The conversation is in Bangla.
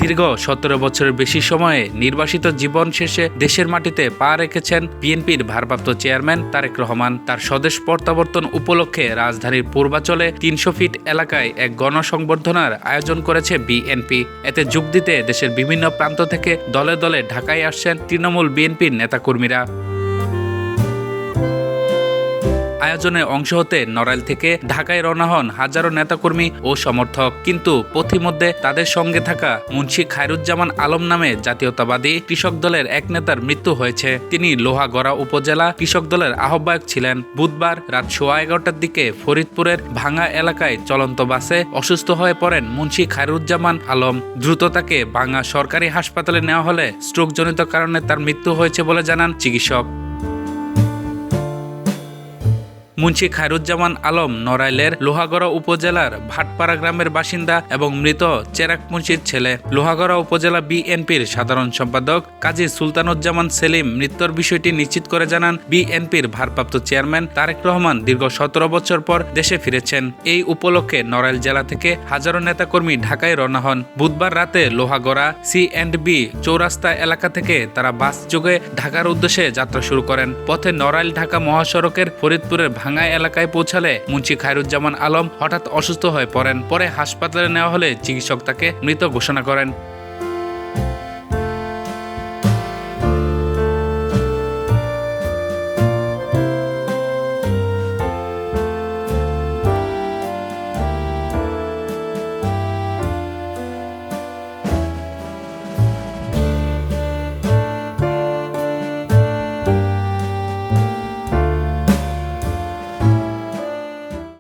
দীর্ঘ ১৭ বছরের বেশি সময়ে নির্বাসিত জীবন শেষে দেশের মাটিতে পা রেখেছেন বিএনপির ভারপ্রাপ্ত চেয়ারম্যান তারেক রহমান। তার স্বদেশ প্রত্যাবর্তন উপলক্ষে রাজধানীর পূর্বাঞ্চলে ৩০০ ফিট এলাকায় এক গণসংবর্ধনার আয়োজন করেছে বিএনপি। এতে যোগ দিতে দেশের বিভিন্ন প্রান্ত থেকে দলে দলে ঢাকায় আসছেন তৃণমূল বিএনপির নেতাকর্মীরা। আয়োজনে অংশ হতে নড়াইল থেকে ঢাকায় রওনা হন হাজারো নেতাকর্মী ও সমর্থক। কিন্তু পথিমধ্যে তাদের সঙ্গে থাকা মুন্সি খায়রুজ্জামান আলম নামে জাতীয়তাবাদী কৃষক দলের এক নেতার মৃত্যু হয়েছে। তিনি লোহাগড়া উপজেলা কৃষক দলের আহ্বায়ক ছিলেন। বুধবার রাত 11:15টার দিকে ফরিদপুরের ভাঙ্গা এলাকায় চলন্ত বাসে অসুস্থ হয়ে পড়েন মুন্সি খায়রুজ্জামান আলম। দ্রুত তাকে ভাঙ্গা সরকারি হাসপাতালে নেওয়া হলে স্ট্রোকজনিত কারণে তার মৃত্যু হয়েছে বলে জানান চিকিৎসক। মুন্সি খায়রুজ্জামান আলম নড়াইলের লোহাগড়া উপজেলার ভাটপাড়া গ্রামের বাসিন্দা এবং মৃত চেরাক মুন্সির ছেলে। লোহাগড়া উপজেলা বিএনপির সাধারণ সম্পাদক কাজী সুলতানুজ্জামান সেলিম মৃত্যুর বিষয়টি নিশ্চিত করে জানান, বিএনপির ভারপ্রাপ্ত চেয়ারম্যান তারেক রহমান দীর্ঘ ১৭ বছর পর দেশে ফিরেছেন। এই উপলক্ষে নড়াইল জেলা থেকে হাজারো নেতাকর্মী ঢাকায় রওনা হন। বুধবার রাতে লোহাগড়া C&B চৌরাস্তা এলাকা থেকে তারা বাস যোগে ঢাকার উদ্দেশ্যে যাত্রা শুরু করেন। পথে নড়াইল ঢাকা মহাসড়কের ফরিদপুরের ভাঙ্গা এলাকায় পৌঁছালে মুন্সি খায়রুজ্জামান আলম হঠাৎ অসুস্থ হয়ে পড়েন। পরে হাসপাতালে নেওয়া হলে চিকিৎসক তাকে মৃত ঘোষণা করেন।